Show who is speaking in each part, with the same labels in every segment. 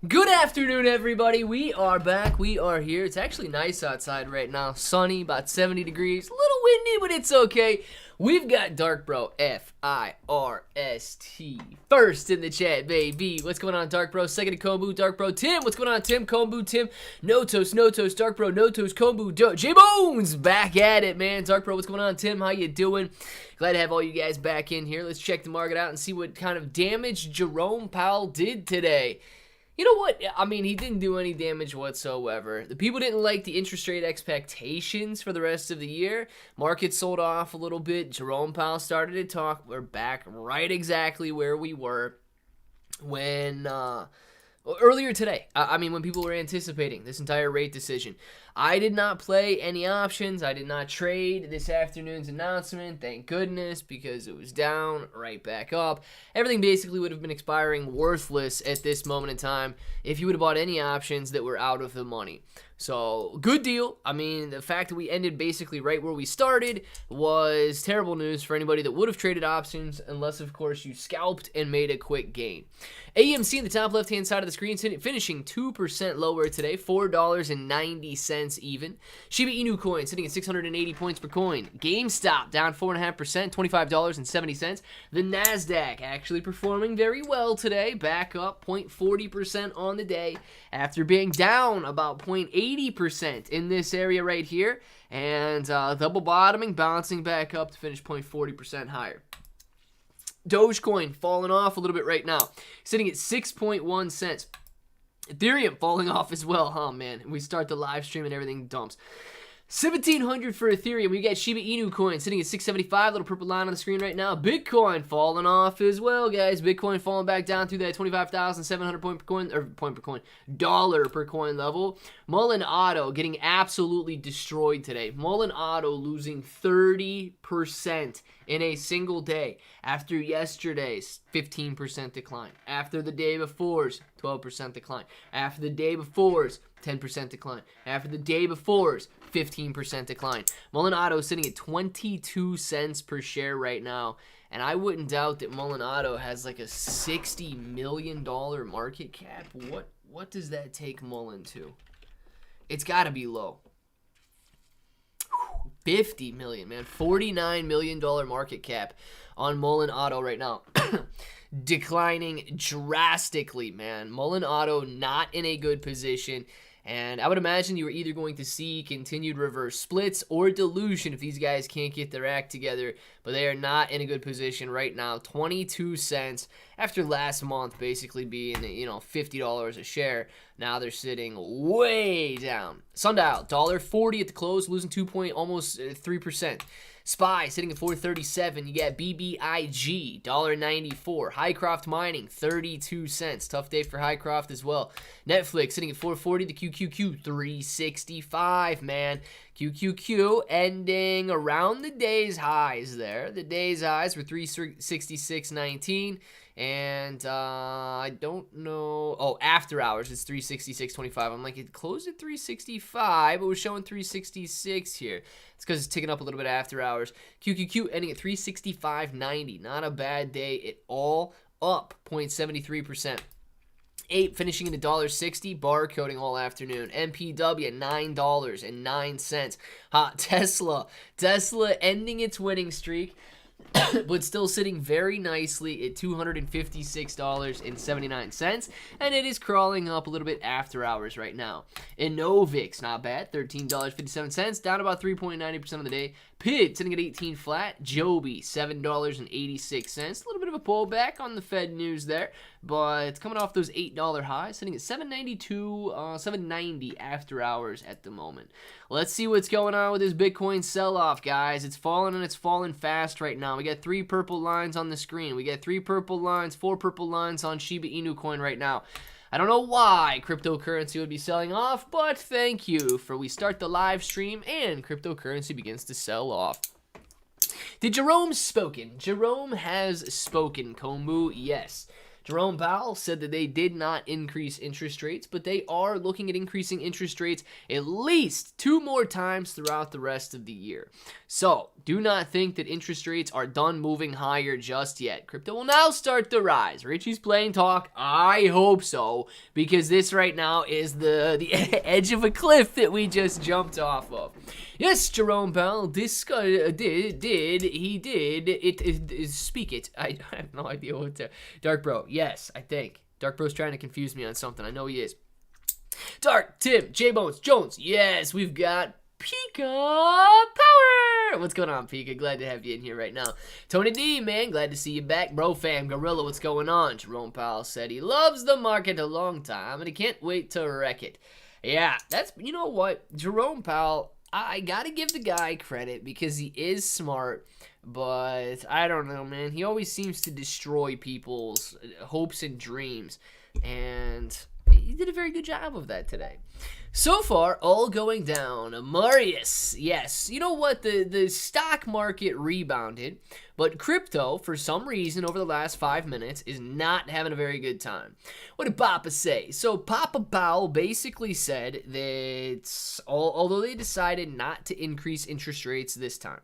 Speaker 1: Good afternoon, everybody. We are back. We are here. It's actually nice outside right now. Sunny, about 70 degrees. A little windy, but it's okay. We've got Dark Bro, F-I-R-S-T, first in the chat, baby. What's going on, Dark Bro? Second to Kombu, Dark Bro. Tim, what's going on, Tim? Kombu, Tim. No Toast, Dark Bro, No Toast, Kombu, J-Bones, back at it, man. Dark Bro, what's going on, Tim? How you doing? Glad to have all you guys back in here. Let's check the market out and see what kind of damage Jerome Powell did today. You know what? I mean, he didn't do any damage whatsoever. The people didn't like the interest rate expectations for the rest of the year. Market sold off a little bit. Jerome Powell started to talk. We're back right exactly where we were when earlier today. I mean, when people were anticipating this entire rate decision. I did not play any options. I did not trade this afternoon's announcement, thank goodness, because it was down, right back up. Everything basically would have been expiring worthless at this moment in time if you would have bought any options that were out of the money. So, good deal. I mean, the fact that we ended basically right where we started was terrible news for anybody that would have traded options, unless, of course, you scalped and made a quick gain. AMC in the top left-hand side of the screen, finishing 2% lower today, $4.90 even. Shiba Inu coin sitting at 680 points per coin. GameStop down 4.5%, $25.70. The NASDAQ actually performing very well today, back up 0.40% on the day after being down about 0.80% in this area right here, and double bottoming, bouncing back up to finish 0.40% higher. Dogecoin falling off a little bit right now, sitting at 6.1 cents. Ethereum falling off as well. Oh man, we start the live stream and everything dumps. 1,700 for Ethereum. We got Shiba Inu coin sitting at 675. Little purple line on the screen right now. Bitcoin falling off as well, guys. Bitcoin falling back down to that 25,700 dollar per coin level. Mullen Auto getting absolutely destroyed today. Mullen Auto losing 30% in a single day after yesterday's 15% decline. After the day before's 12% decline. After the day before's 10% decline. After the day before's 15% decline. Mullen Auto sitting at 22 cents per share right now. And I wouldn't doubt that Mullen Auto has like a $60 million market cap. What does that take Mullen to? It's got to be low. 50 million, man. $49 million market cap on Mullen Auto right now. Declining drastically, man. Mullen Auto not in a good position. And I would imagine you are either going to see continued reverse splits or dilution if these guys can't get their act together. But they are not in a good position right now. 22 cents after last month basically being, $50 a share. Now they're sitting way down. Sundial, $1.40 at the close, losing almost 3%. SPY sitting at 437. You got BBIG, $1.94. Highcroft Mining, 32 cents. Tough day for Highcroft as well. Netflix sitting at 440. The QQQ, 365, man. QQQ ending around the day's highs there. The day's highs were 366.19. And I don't know. Oh, after hours, it's 366.25. I'm like, it closed at 365, but we're showing 366 here. It's because it's ticking up a little bit after hours. QQQ ending at 365.90. Not a bad day at all. Up 0.73%. 8 finishing at $1.60, barcoding all afternoon. MPW $9.09. Tesla ending its winning streak, but still sitting very nicely at $256.79, and it is crawling up a little bit after hours right now. Innovix, not bad, $13.57, down about 3.90% of the day. PID sitting at 18 flat. Joby, $7.86. A little bit of a pullback on the Fed news there, but it's coming off those $8 highs, sitting at $7.90 after hours at the moment. Let's see what's going on with this Bitcoin sell-off, guys. It's falling, and it's falling fast right now. We got 3 purple lines on the screen. We got 3 purple lines, 4 purple lines on Shiba Inu coin right now. I don't know why cryptocurrency would be selling off, but thank you for we start the live stream and cryptocurrency begins to sell off. Did Jerome spoken? Jerome has spoken, Kombu, yes. Jerome Powell said that they did not increase interest rates, but they are looking at increasing interest rates at least 2 more times throughout the rest of the year. So, do not think that interest rates are done moving higher just yet. Crypto will now start to rise. Richie's playing talk. I hope so, because this right now is the edge of a cliff that we just jumped off of. Yes, Jerome Powell speak it. I have no idea what to. Dark Bro, yes, I think. Dark Bro's trying to confuse me on something. I know he is. Dark, Tim, J-Bones, Jones. Yes, we've got Pika Power. What's going on, Pika? Glad to have you in here right now. Tony D, man, glad to see you back. Bro fam, Gorilla, what's going on? Jerome Powell said he loves the market a long time and he can't wait to wreck it. Yeah, that's, you know what? Jerome Powell, I gotta give the guy credit because he is smart, but I don't know, man. He always seems to destroy people's hopes and dreams, and he did a very good job of that today. So far, all going down. Marius, yes. You know what? The stock market rebounded, but crypto, for some reason, over the last 5 minutes, is not having a very good time. What did Papa say? So Papa Powell basically said that although they decided not to increase interest rates this time,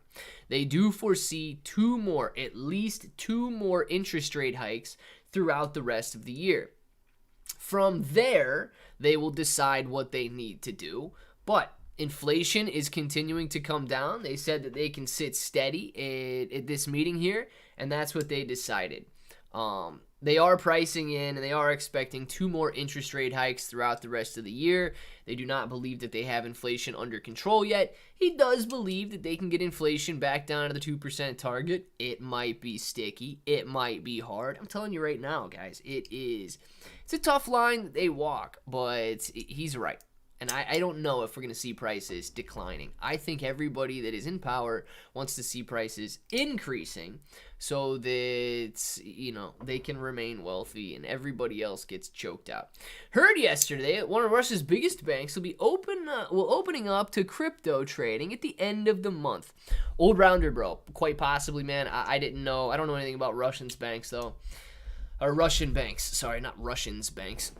Speaker 1: they do foresee at least two more interest rate hikes throughout the rest of the year. From there, they will decide what they need to do. But inflation is continuing to come down. They said that they can sit steady at this meeting here, and that's what they decided. They are pricing in, and they are expecting 2 more interest rate hikes throughout the rest of the year. They do not believe that they have inflation under control yet. He does believe that they can get inflation back down to the 2% target. It might be sticky. It might be hard. I'm telling you right now, guys, it is. It's a tough line that they walk, but he's right. And I don't know if we're going to see prices declining. I think everybody that is in power wants to see prices increasing so that, you know, they can remain wealthy and everybody else gets choked out. Heard yesterday that one of Russia's biggest banks will be opening up to crypto trading at the end of the month. Old rounder, bro. Quite possibly, man. I didn't know. I don't know anything about Russians banks, though. Or Russian banks. Sorry, not Russians banks.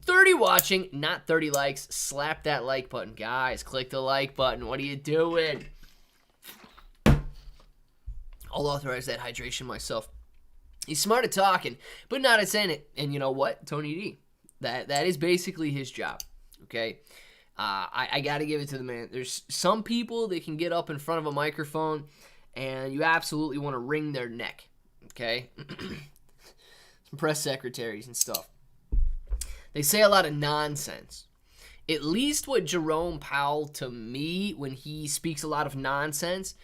Speaker 1: 30 watching, not 30 likes. Slap that like button. Guys, click the like button. What are you doing? I'll authorize that hydration myself. He's smart at talking, but not at saying it. And you know what? Tony D. That is basically his job. Okay? I got to give it to the man. There's some people that can get up in front of a microphone and you absolutely want to wring their neck. Okay? Some press secretaries and stuff. They say a lot of nonsense. At least what Jerome Powell, to me, when he speaks a lot of nonsense,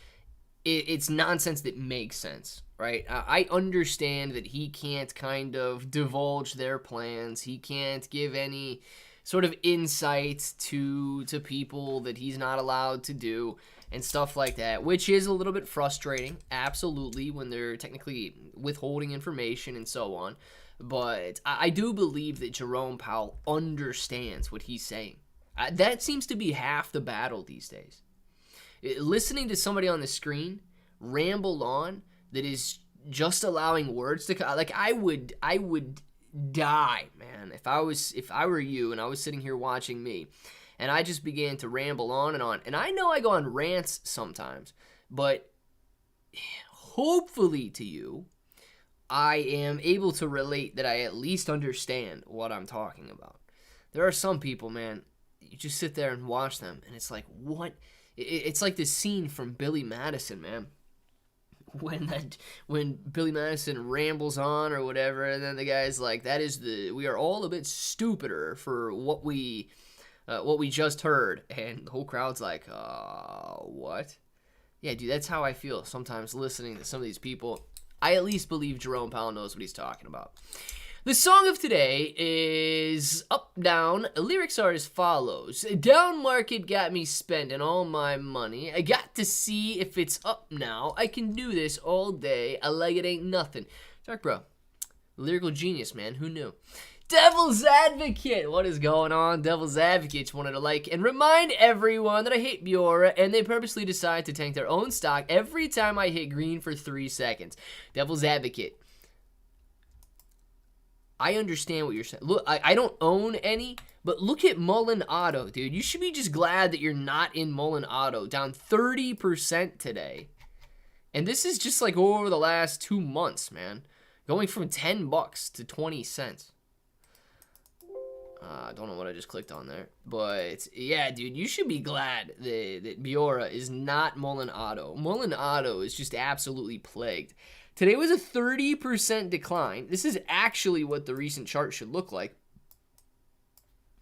Speaker 1: it's nonsense that makes sense, right? I understand that he can't kind of divulge their plans. He can't give any sort of insights to people that he's not allowed to do and stuff like that, which is a little bit frustrating, absolutely, when they're technically withholding information and so on. But I do believe that Jerome Powell understands what he's saying. That seems to be half the battle these days. Listening to somebody on the screen ramble on that is just allowing words to like I would die, man, if I were you and I was sitting here watching me and I just began to ramble on. And I know I go on rants sometimes, but hopefully to you I am able to relate that I at least understand what I'm talking about. There are some people, man, you just sit there and watch them, and it's like, what? It's like this scene from Billy Madison, man. When Billy Madison rambles on or whatever, and then the guy's like, we are all a bit stupider for what we just heard. And the whole crowd's like, what? Yeah, dude, that's how I feel sometimes listening to some of these people. I at least believe Jerome Powell knows what he's talking about. The song of today is Up Down. Lyrics are as follows. Down market got me spending all my money. I got to see if it's up now. I can do this all day. I like it ain't nothing. Dark Bro. Lyrical genius, man. Who knew? Devil's Advocate. What is going on? Devil's Advocate wanted to like and remind everyone that I hate Biora and they purposely decide to tank their own stock every time I hit green for 3 seconds. Devil's Advocate. I understand what you're saying. Look, I don't own any, but look at Mullen Auto, dude. You should be just glad that you're not in Mullen Auto, down 30% today. And this is just like over the last 2 months, man. Going from $10 to 20 cents. I don't know what I just clicked on there. But, yeah, dude, you should be glad that Biora is not Mullen Auto. Mullen Auto is just absolutely plagued. Today was a 30% decline. This is actually what the recent chart should look like.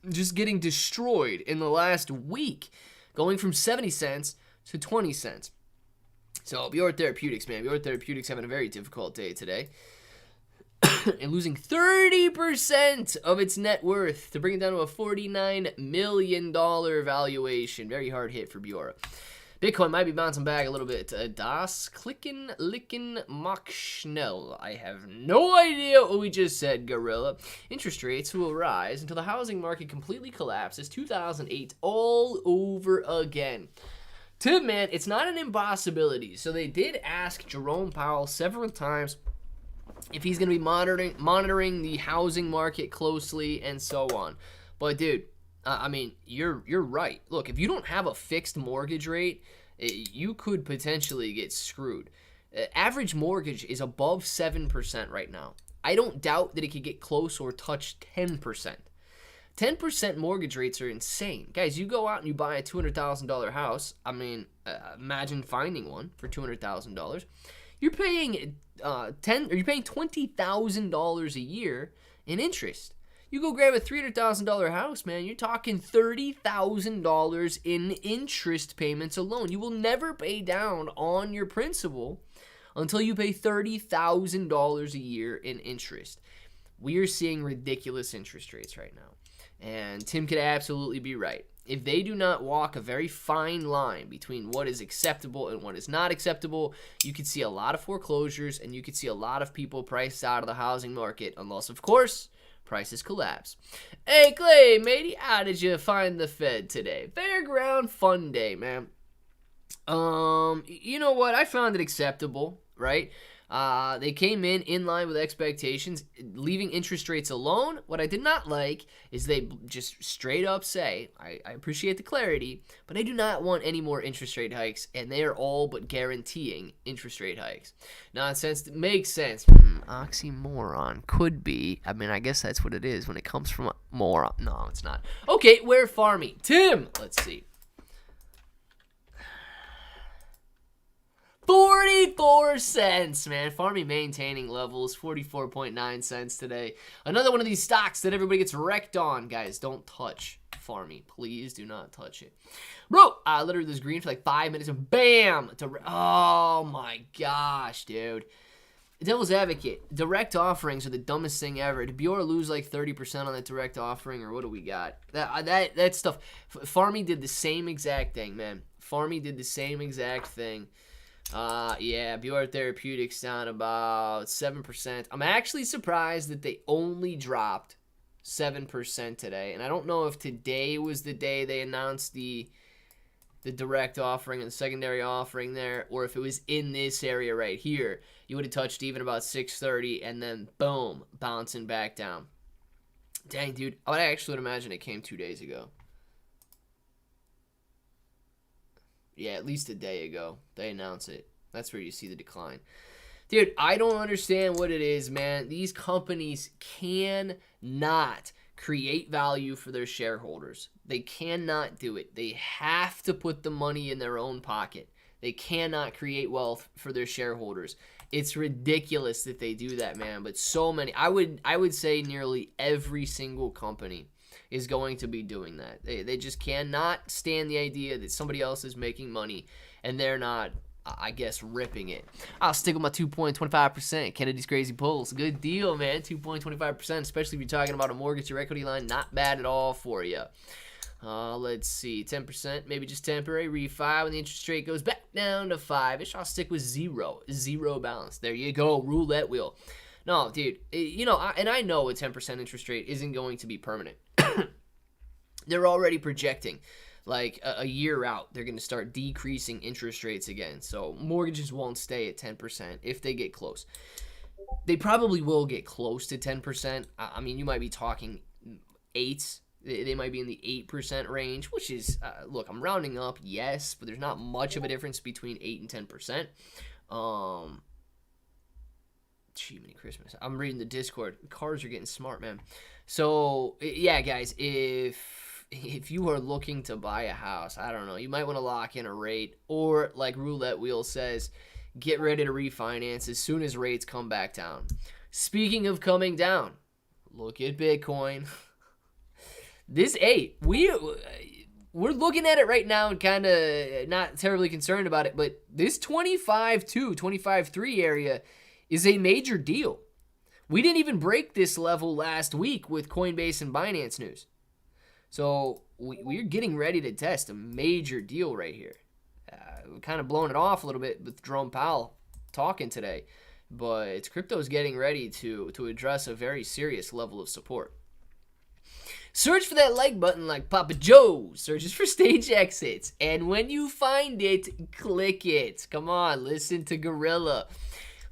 Speaker 1: Just getting destroyed in the last week. Going from 70 cents to 20 cents. So, Biora Therapeutics, man. Biora Therapeutics having a very difficult day today. And losing 30% of its net worth to bring it down to a $49 million valuation. Very hard hit for Biora. Bitcoin might be bouncing back a little bit. Das Klicken Licken Mach Schnell. I have no idea what we just said, Gorilla. Interest rates will rise until the housing market completely collapses. 2008 all over again. Tim, man, it's not an impossibility. So they did ask Jerome Powell several times if he's going to be monitoring the housing market closely and so on. But, dude, I mean, you're right. Look, if you don't have a fixed mortgage rate, you could potentially get screwed. Average mortgage is above 7% right now. I don't doubt that it could get close or touch 10%. 10% mortgage rates are insane. Guys, you go out and you buy a $200,000 house. I mean, imagine finding one for $200,000. You're paying $20,000 a year in interest. You go grab a $300,000 house, man, you're talking $30,000 in interest payments alone. You will never pay down on your principal until you pay $30,000 a year in interest. We are seeing ridiculous interest rates right now. And Tim could absolutely be right. If they do not walk a very fine line between what is acceptable and what is not acceptable, you could see a lot of foreclosures and you could see a lot of people priced out of the housing market, unless, of course, prices collapse. Hey, Clay, matey, how did you find the Fed today? Fairground fun day, man. You know what? I found it acceptable, right? They came in line with expectations, leaving interest rates alone. What I did not like is they just straight up say, I appreciate the clarity, but I do not want any more interest rate hikes, and they are all but guaranteeing interest rate hikes. Nonsense. Makes sense. Oxymoron. Could be. I mean, I guess that's what it is when it comes from a moron. No, it's not. Okay, where farming? Tim, let's see. 44 cents, man. Farming maintaining levels, 44.9 cents today. Another one of these stocks that everybody gets wrecked on. Guys, don't touch Farming. Please do not touch it. Bro, I literally was green for like 5 minutes and bam! Oh my gosh, dude. Devil's advocate. Direct offerings are the dumbest thing ever. Did Biora lose like 30% on that direct offering, or what do we got? That stuff. Farming did the same exact thing, man. Farming did the same exact thing. Yeah, Biora Therapeutics down about 7%. I'm actually surprised that they only dropped 7% today. And I don't know if today was the day they announced the direct offering and the secondary offering there, or if it was in this area right here. You would have touched even about 630 and then boom, bouncing back down. Dang, dude. I actually would imagine it came 2 days ago. Yeah, at least a day ago, they announced it. That's where you see the decline. Dude, I don't understand what it is, man. These companies cannot create value for their shareholders. They cannot do it. They have to put the money in their own pocket. They cannot create wealth for their shareholders. It's ridiculous that they do that, man. But so many, I would say nearly every single company is going to be doing that. They just cannot stand the idea that somebody else is making money and they're not, I guess, ripping it. I'll stick with my 2.25%. Kennedy's Crazy Pulls. Good deal, man. 2.25%, especially if you're talking about a mortgage or equity line. Not bad at all for you. Let's see. 10%, maybe just temporary refi when the interest rate goes back down to 5-ish. I'll stick with zero balance. There you go. Roulette wheel. No, dude, you know, I know a 10% interest rate isn't going to be permanent. They're already projecting, like, a year out, they're going to start decreasing interest rates again. So mortgages won't stay at 10% if they get close. They probably will get close to 10%. I mean, you might be talking 8s. They might be in the 8% range, which is, look, I'm rounding up, yes, but there's not much of a difference between 8 and 10%. Gee, many Christmas. I'm reading the Discord. Cars are getting smart, man. So, yeah, guys, if you are looking to buy a house, I don't know, you might want to lock in a rate, or like Roulette Wheel says, get ready to refinance as soon as rates come back down. Speaking of coming down, look at Bitcoin. This we're looking at it right now and kind of not terribly concerned about it, but this 25.2, 25.3 area is a major deal. We didn't even break this level last week with Coinbase and Binance news. So we're getting ready to test a major deal right here. We're kind of blowing it off a little bit with Jerome Powell talking today, but crypto's getting ready to address a very serious level of support. Search for that like button like Papa Joe searches for stage exits, and when you find it, click it. Come on, listen to Gorilla.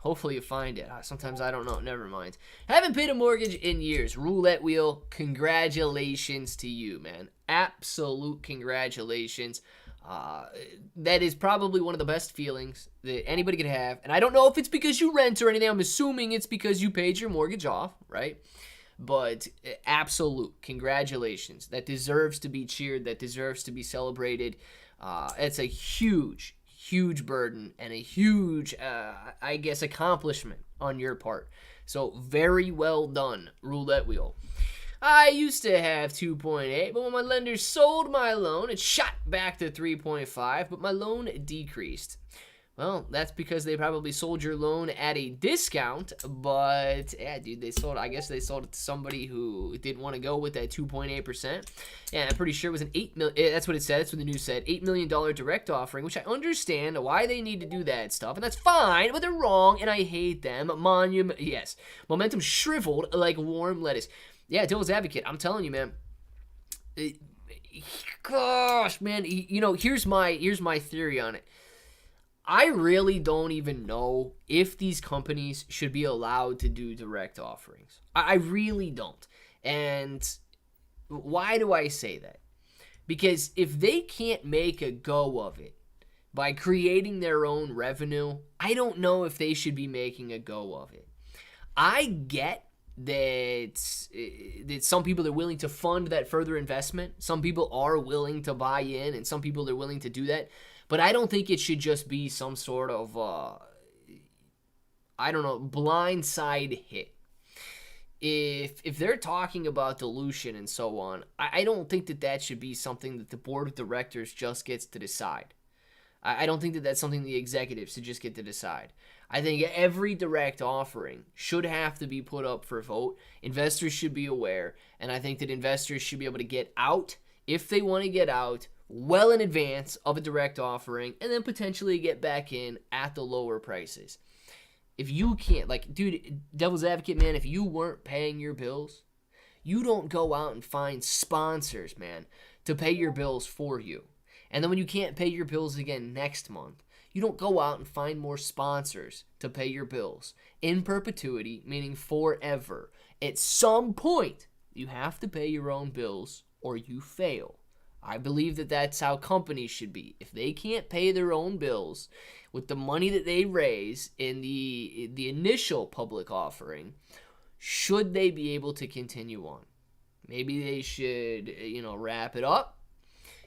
Speaker 1: Hopefully you find it. Sometimes I don't know. Never mind. Haven't paid a mortgage in years. Roulette Wheel, congratulations to you, man. Absolute congratulations. That is probably one of the best feelings that anybody could have. And I don't know if it's because you rent or anything. I'm assuming it's because you paid your mortgage off, right? But absolute congratulations. That deserves to be cheered. That deserves to be celebrated. It's a huge burden and a huge, I guess, accomplishment on your part. So very well done, Roulette Wheel. I used to have 2.8, but when my lender sold my loan, it shot back to 3.5, but my loan decreased. Well, that's because they probably sold your loan at a discount, but yeah, dude, I guess they sold it to somebody who didn't want to go with that 2.8%. Yeah, I'm pretty sure it was an $8 million, that's what it said, that's what the news said, $8 million direct offering, which I understand why they need to do that stuff, and that's fine, but they're wrong, and I hate them. Momentum shriveled like warm lettuce. Yeah, devil's advocate, I'm telling you, man. Gosh, man, here's my theory on it. I really don't even know if these companies should be allowed to do direct offerings. I really don't. And why do I say that? Because if they can't make a go of it by creating their own revenue, I don't know if they should be making a go of it. I get that some people are willing to fund that further investment. Some people are willing to buy in, and some people are willing to do that. But I don't think it should just be some sort of, blindside hit. If they're talking about dilution and so on, I don't think that should be something that the board of directors just gets to decide. I don't think that that's something the executives should just get to decide. I think every direct offering should have to be put up for vote. Investors should be aware, and I think that investors should be able to get out, if they want to get out, well in advance of a direct offering, and then potentially get back in at the lower prices. If you can't, dude, devil's advocate, man, if you weren't paying your bills, you don't go out and find sponsors, man, to pay your bills for you. And then when you can't pay your bills again next month, you don't go out and find more sponsors to pay your bills in perpetuity, meaning forever. At some point, you have to pay your own bills or you fail. I believe that that's how companies should be. If they can't pay their own bills with the money that they raise in the initial public offering, should they be able to continue on? Maybe they should, wrap it up.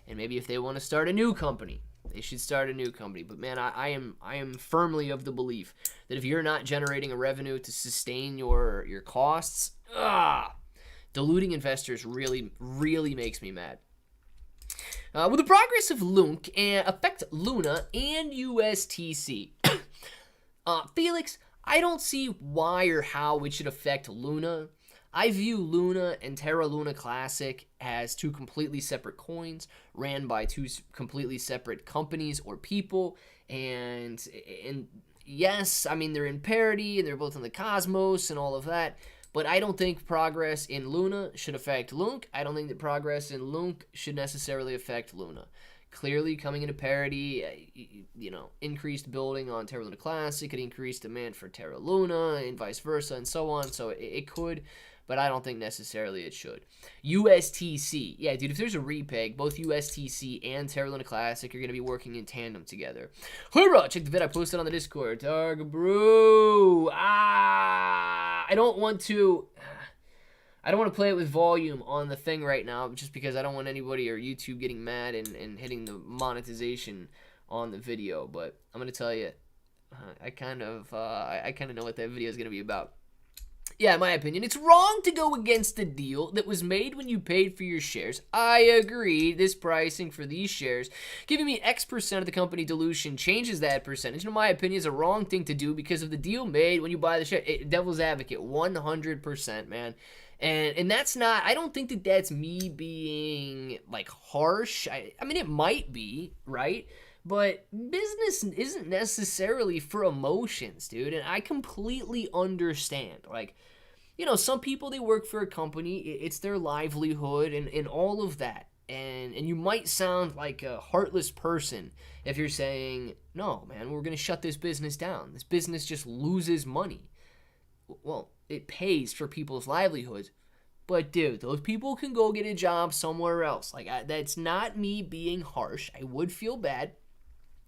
Speaker 1: And maybe if they want to start a new company, they should start a new company. But man, I am firmly of the belief that if you're not generating a revenue to sustain your costs, diluting investors really, really makes me mad. Will the progress of LUNC affect Luna and USTC? Felix, I don't see why or how it should affect Luna. I view Luna and Terra Luna Classic as two completely separate coins ran by two completely separate companies or people. And yes, I mean, they're in parity and they're both in the cosmos and all of that. But I don't think progress in Luna should affect LUNC. I don't think that progress in LUNC should necessarily affect Luna. clearly coming into parity. You know, increased building on Terra Luna Classic could increase demand for Terra Luna and vice versa and so on. So it could, but I don't think necessarily it should. USTC. Yeah, dude, if there's a repeg, both USTC and Terra Luna Classic are going to be working in tandem together. Hoorah! Check the vid I posted on the Discord. Dark Brew. I don't want to play it with volume on the thing right now, just because I don't want anybody or YouTube getting mad and hitting the monetization on the video. But I'm going to tell you, I kind of know what that video is going to be about. Yeah, in my opinion, it's wrong to go against the deal that was made when you paid for your shares. I agree. This pricing for these shares, giving me X% of the company dilution, changes that percentage. In my opinion, is a wrong thing to do because of the deal made when you buy the share. Devil's advocate, 100%, man. And that's not, I don't think that that's me being, like, harsh. I mean, it might be, right? But business isn't necessarily for emotions, dude. And I completely understand. Like, you know, some people, they work for a company. It's their livelihood and all of that. And you might sound like a heartless person if you're saying, no, man, we're going to shut this business down. This business just loses money. Well, it pays for people's livelihoods. But, dude, those people can go get a job somewhere else. Like, that's not me being harsh. I would feel bad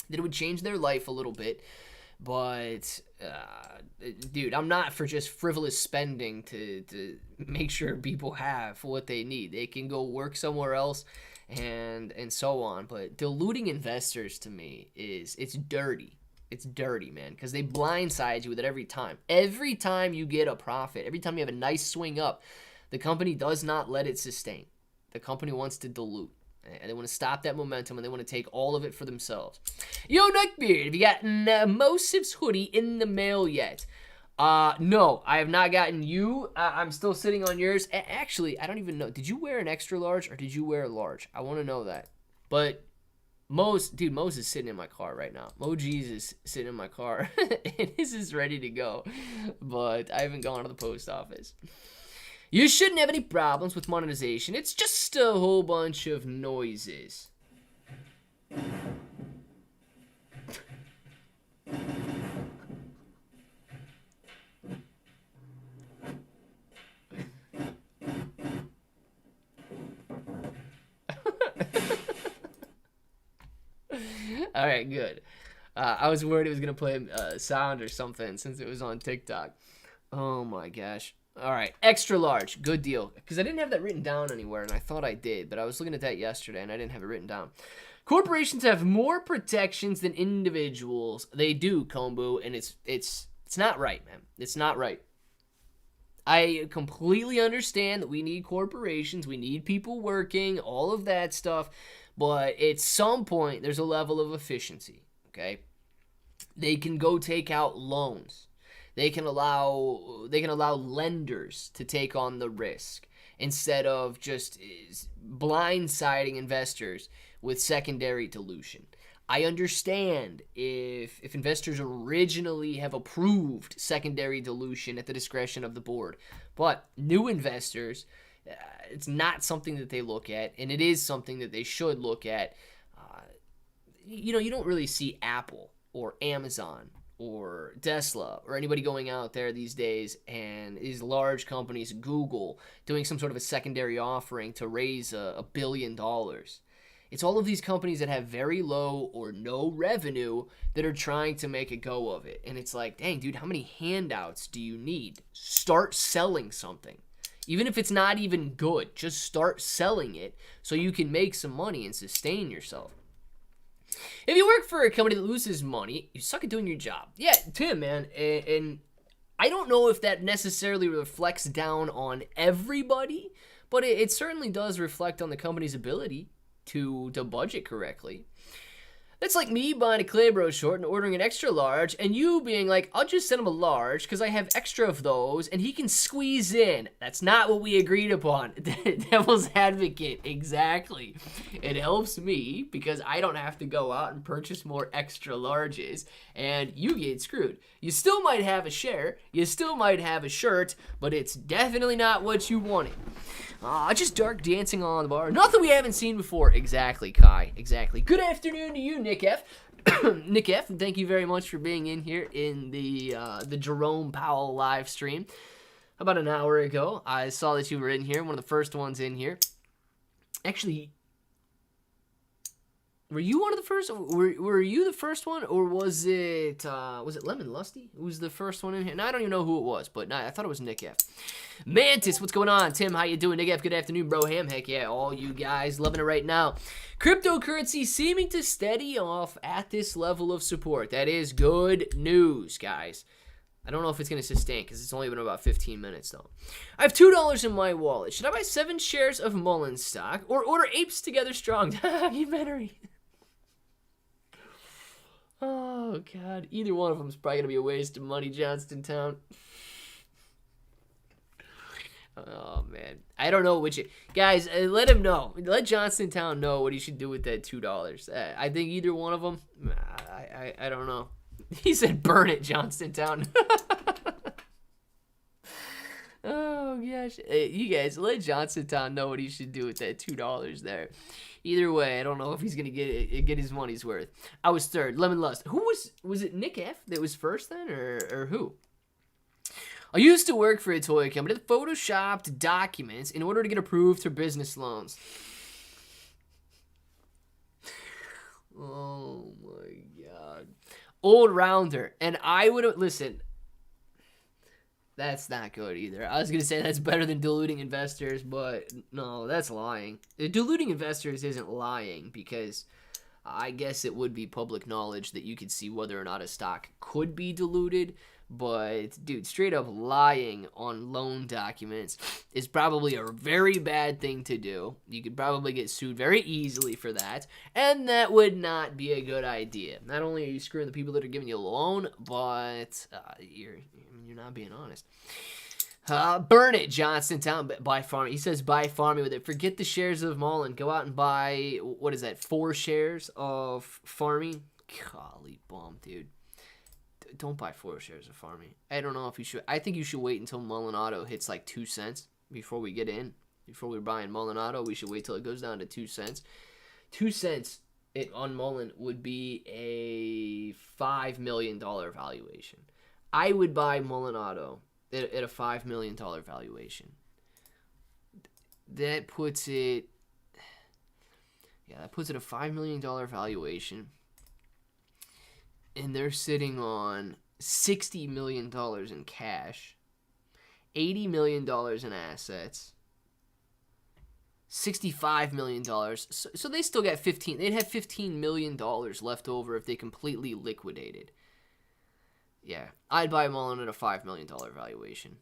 Speaker 1: that it would change their life a little bit. But, dude, I'm not for just frivolous spending to make sure people have what they need. They can go work somewhere else and so on. But diluting investors, to me, it's dirty. It's dirty, man, because they blindside you with it every time. Every time you get a profit, every time you have a nice swing up, the company does not let it sustain. The company wants to dilute. And they want to stop that momentum, and they want to take all of it for themselves. Yo, Neckbeard, have you gotten Mosif's hoodie in the mail yet? No, I have not gotten you. I'm still sitting on yours. Actually, I don't even know. Did you wear an extra large, or did you wear a large? I want to know that. But Mose is sitting in my car right now. Mojeez is sitting in my car, and his is ready to go. But I haven't gone to the post office. You shouldn't have any problems with monetization. It's just a whole bunch of noises. All right, good. I was worried it was going to play sound or something since it was on TikTok. Oh, my gosh. All right, extra large, good deal. Because I didn't have that written down anywhere, and I thought I did, but I was looking at that yesterday, and I didn't have it written down. Corporations have more protections than individuals. They do, Kombu, and it's not right, man. It's not right. I completely understand that we need corporations, we need people working, all of that stuff, but at some point, there's a level of efficiency, okay? They can go take out loans. They can allow lenders to take on the risk instead of just blindsiding investors with secondary dilution. I understand if investors originally have approved secondary dilution at the discretion of the board, but new investors, it's not something that they look at, and it is something that they should look at. You know, you don't really see Apple or Amazon or Tesla or anybody going out there these days and these large companies, Google, doing some sort of a secondary offering to raise $1 billion. It's all of these companies that have very low or no revenue that are trying to make a go of it. And it's like, dang, dude, how many handouts do you need? Start selling something. Even if it's not even good, just start selling it so you can make some money and sustain yourself. If you work for a company that loses money, you suck at doing your job. Yeah, Tim, man, and I don't know if that necessarily reflects down on everybody, but it certainly does reflect on the company's ability to budget correctly. That's like me buying a Claybro short and ordering an extra large, and you being like, I'll just send him a large because I have extra of those, and he can squeeze in. That's not what we agreed upon. Devil's advocate, exactly. It helps me because I don't have to go out and purchase more extra larges, and you get screwed. You still might have a share, you still might have a shirt, but it's definitely not what you wanted. Just dark dancing on the bar. Nothing we haven't seen before. Exactly, Kai. Exactly. Good afternoon to you, Nick F. Nick F, and thank you very much for being in here in the Jerome Powell live stream. About an hour ago, I saw that you were in here, one of the first ones in here. Actually, were you one of the first? Were you the first one, or was it Lemon Lusty? Who was the first one in here? Now I don't even know who it was, but I thought it was Nick F. Mantis, what's going on? Tim, how you doing? Nick F, good afternoon, bro. Ham, heck yeah, all you guys loving it right now. Cryptocurrency seeming to steady off at this level of support. That is good news, guys. I don't know if it's going to sustain because it's only been about 15 minutes, though. I have $2 in my wallet. Should I buy 7 shares of Mullen stock or order apes together strong? Documentary. Oh, God. Either one of them is probably going to be a waste of money, Johnstontown. Oh, man. I don't know which... Guys, let him know. Let Johnstontown know what he should do with that $2. I think either one of them... I don't know. He said, burn it, Johnstontown. Oh, gosh. You guys, let Johnstontown know what he should do with that $2 there. Either way, I don't know if he's going to get his money's worth. I was third. Lemon Lust. Who was it Nick F that was first then, or who? I used to work for a toy company that photoshopped documents in order to get approved for business loans. Oh, my God. Old rounder. And I would have... Listen... That's not good either. I was going to say that's better than diluting investors, but no, that's lying. Diluting investors isn't lying because I guess it would be public knowledge that you could see whether or not a stock could be diluted. But, dude, straight up lying on loan documents is probably a very bad thing to do. You could probably get sued very easily for that, and that would not be a good idea. Not only are you screwing the people that are giving you a loan, but you're not being honest. Burn it, Johnstontown. Buy farming. He says buy farming with it. Forget the shares of Mullen. Go out and buy, what is that, 4 shares of farming? Golly bum, dude. Don't buy 4 shares of farming. I don't know if you should. I think you should wait until Mullen Auto hits like 2 cents before we get in. Before we're buying Mullen Auto, we should wait till it goes down to 2 cents. 2 cents on Mullen would be a $5 million valuation. I would buy Mullen Auto at a $5 million valuation. That puts it... Yeah, that puts it a $5 million valuation. And they're sitting on $60 million in cash, $80 million in assets, $65 million. So they still got 15. They'd have $15 million left over if they completely liquidated. Yeah, I'd buy Mullen at a $5 million valuation.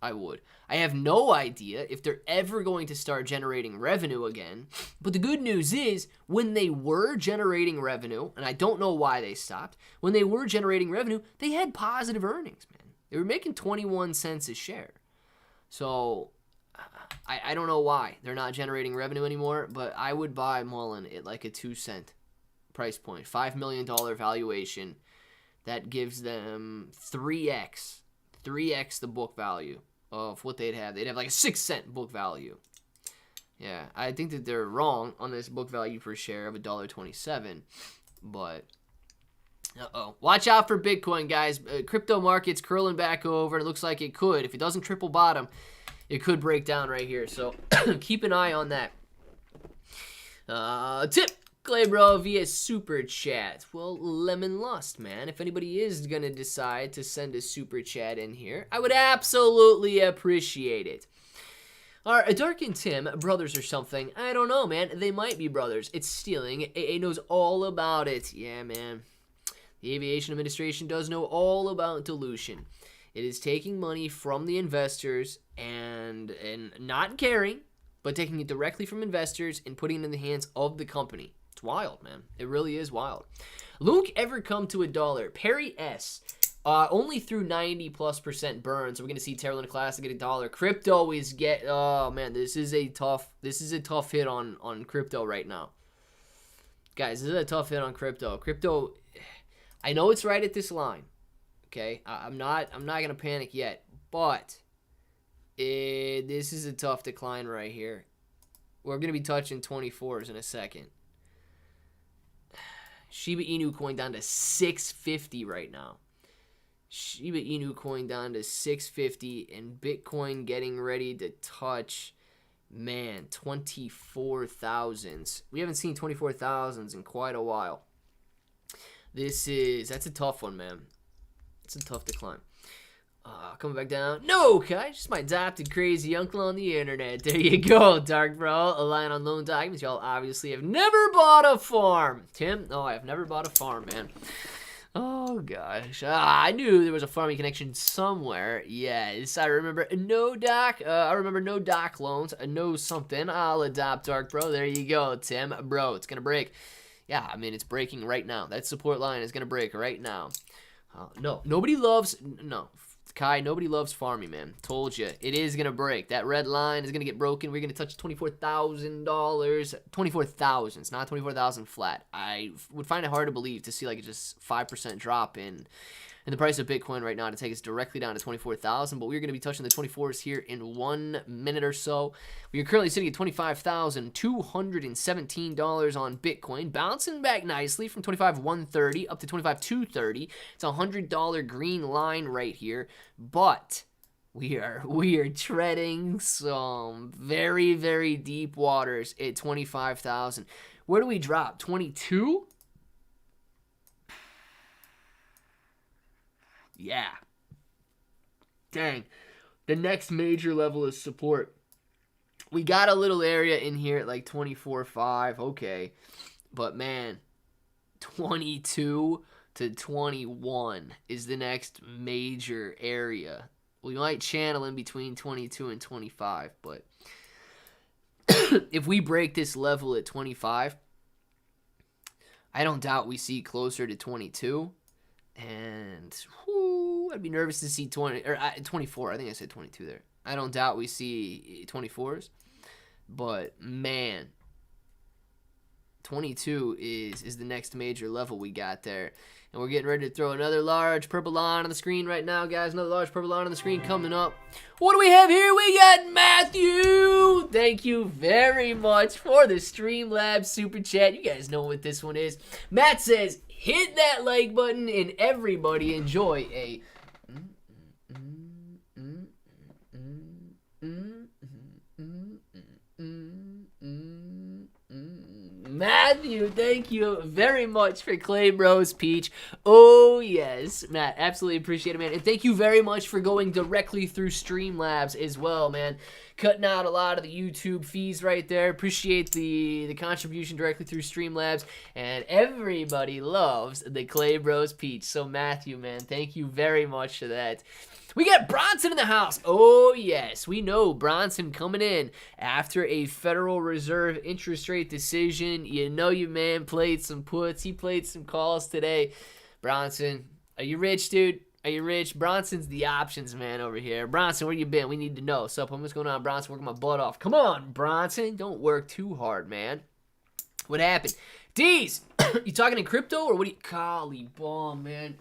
Speaker 1: I would. I have no idea if they're ever going to start generating revenue again. But the good news is, when they were generating revenue, and I don't know why they stopped, when they were generating revenue, they had positive earnings, man. They were making 21 cents a share. So, I don't know why they're not generating revenue anymore, but I would buy Mullen at like a 2 cent price point. $5 million valuation. That gives them 3x the book value of what they'd have. They'd have like a 6 cent book value. Yeah, I think that they're wrong on this book value per share of $1.27, but watch out for Bitcoin, guys. Crypto market's curling back over, and it looks like it could. If it doesn't triple bottom, it could break down right here, so keep an eye on that. Tip Clay bro via super chat. Well, Lemon Lust, man. If anybody is gonna decide to send a super chat in here, I would absolutely appreciate it. Are Dark and Tim brothers or something? I don't know, man. They might be brothers. It's stealing. AA knows all about it. Yeah, man. The Aviation Administration does know all about dilution. It is taking money from the investors and not caring, but taking it directly from investors and putting it in the hands of the company. It's wild, man. It really is wild. Luke ever come to $1? Perry S. Only through 90+% burn, so we're gonna see Terra Luna Classic at $1. Crypto is oh man, this is a tough hit on crypto right now. Guys, this is a tough hit on crypto. Crypto, I know it's right at this line. Okay? I'm not gonna panic yet, but This is a tough decline right here. We're going to be touching 24s in a second. Shiba Inu coin down to 650 right now. Shiba Inu coin down to 650, and Bitcoin getting ready to touch, man, 24,000s. We haven't seen 24,000s in quite a while. That's a tough one, man. It's a tough decline. Coming back down. No, Kai, just my adopted crazy uncle on the internet. There you go, Dark Bro. A line on loan documents. Y'all obviously have never bought a farm. Tim? No, I have never bought a farm, man. Oh, gosh. I knew there was a farming connection somewhere. Yes, I remember no doc. I remember no doc loans. No something. I'll adopt, Dark Bro. There you go, Tim. Bro, it's going to break. Yeah, I mean, it's breaking right now. That support line is going to break right now. No, nobody loves... No. Kai, nobody loves farming, man. Told you. It is going to break. That red line is going to get broken. We're going to touch $24,000. 24,000. It's not 24,000 flat. I would find it hard to believe to see like a just 5% drop in the price of Bitcoin right now to take us directly down to 24,000. But we're going to be touching the 24s here in 1 minute or so. We are currently sitting at $25,217 on Bitcoin, bouncing back nicely from 25,130 up to 25,230. It's a $100 green line right here, but we are treading some very, very deep waters at 25,000. Where do we drop? 22? Yeah. Dang. The next major level of support. We got a little area in here at like 24.5. Okay. But man, 22 to 21 is the next major area. We might channel in between 22 and 25, but if we break this level at 25, I don't doubt we see closer to 22. And I'd be nervous to see 24. I think I said 22 there. I don't doubt we see 24s. But, man, 22 is the next major level we got there. And we're getting ready to throw another large purple line on the screen right now, guys. Another large purple line on the screen coming up. What do we have here? We got Matthew. Thank you very much for the Streamlabs Super Chat. You guys know what this one is. Matt says, hit that like button and everybody enjoy a... Matthew, thank you very much for Clay Bros Peach. Oh, yes, Matt, absolutely appreciate it, man. And thank you very much for going directly through Streamlabs as well, man. Cutting out a lot of the YouTube fees right there. Appreciate the contribution directly through Streamlabs. And everybody loves the Clay Bros Peach. So, Matthew, man, thank you very much for that. We got Bronson in the house. Oh, yes. We know Bronson coming in after a Federal Reserve interest rate decision. You know your man played some puts. He played some calls today. Bronson, are you rich, dude? Are you rich? Bronson's the options man over here. Bronson, where you been? We need to know. Sup, what's going on, Bronson? Working my butt off. Come on, Bronson. Don't work too hard, man. What happened? D's, you talking in crypto or what do you... Golly bomb, man.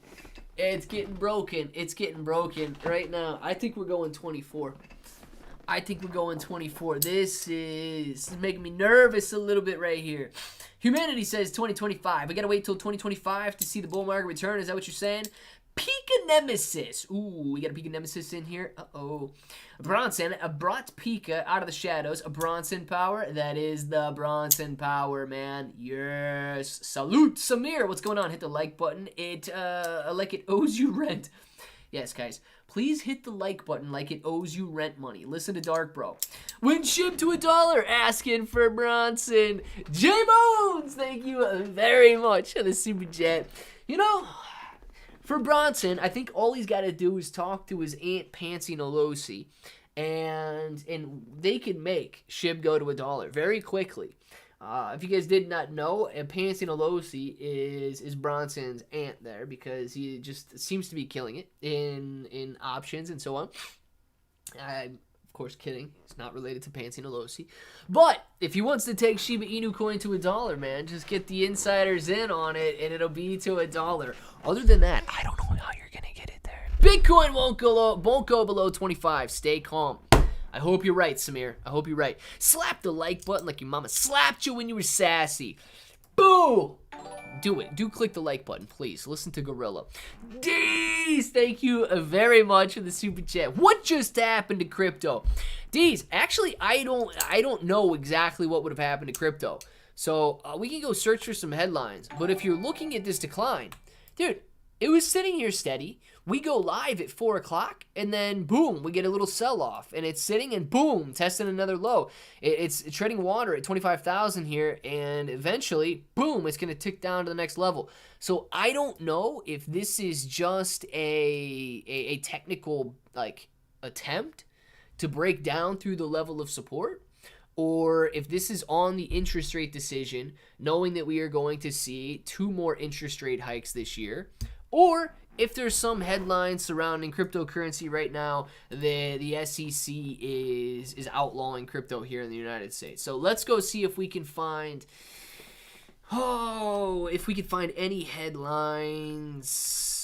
Speaker 1: It's getting broken. It's getting broken right now. I think we're going 24. I think we're going 24. This is making me nervous a little bit right here. Humanity says 2025. We got to wait till 2025 to see the bull market return. Is that what you're saying? Pika Nemesis. Ooh, we got a Pika Nemesis in here. Uh-oh. Bronson brought Pika out of the shadows. A Bronson power. That is the Bronson power, man. Yes. Salute, Samir. What's going on? Hit the like button. Like it owes you rent. Yes, guys. Please hit the like button like it owes you rent money. Listen to Dark Bro. When Shib to $1, asking for Bronson. J-Bones, thank you very much for the super chat. You know... For Bronson, I think all he's got to do is talk to his Aunt Pansy Nolosi, and they can make Shib go to $1 very quickly. If you guys did not know, Pansy Nolosi is Bronson's aunt there because he just seems to be killing it in options and so on. I'm, of course, kidding. It's not related to Pansy Nolosi. But if he wants to take Shiba Inu coin to $1, man, just get the insiders in on it, and it'll be to $1. Other than that, I don't know how you're gonna get it there. Bitcoin won't go below 25. Stay calm. I hope you're right, Samir. I hope you're right. Slap the like button like your mama slapped you when you were sassy. Boom! Do it. Do click the like button, please. Listen to Gorilla. Deez, thank you very much for the super chat. What just happened to crypto? Deez, actually, I don't know exactly what would have happened to crypto. So we can go search for some headlines. But if you're looking at this decline, dude, it was sitting here steady. We go live at 4 o'clock, and then boom, we get a little sell-off, and it's sitting, and boom, testing another low. It's treading water at 25,000 here, and eventually, boom, it's going to tick down to the next level. So I don't know if this is just a technical attempt to break down through the level of support, or if this is on the interest rate decision, knowing that we are going to see 2 more interest rate hikes this year, or if there's some headlines surrounding cryptocurrency right now, the SEC is outlawing crypto here in the United States. So let's go see if we can find, any headlines.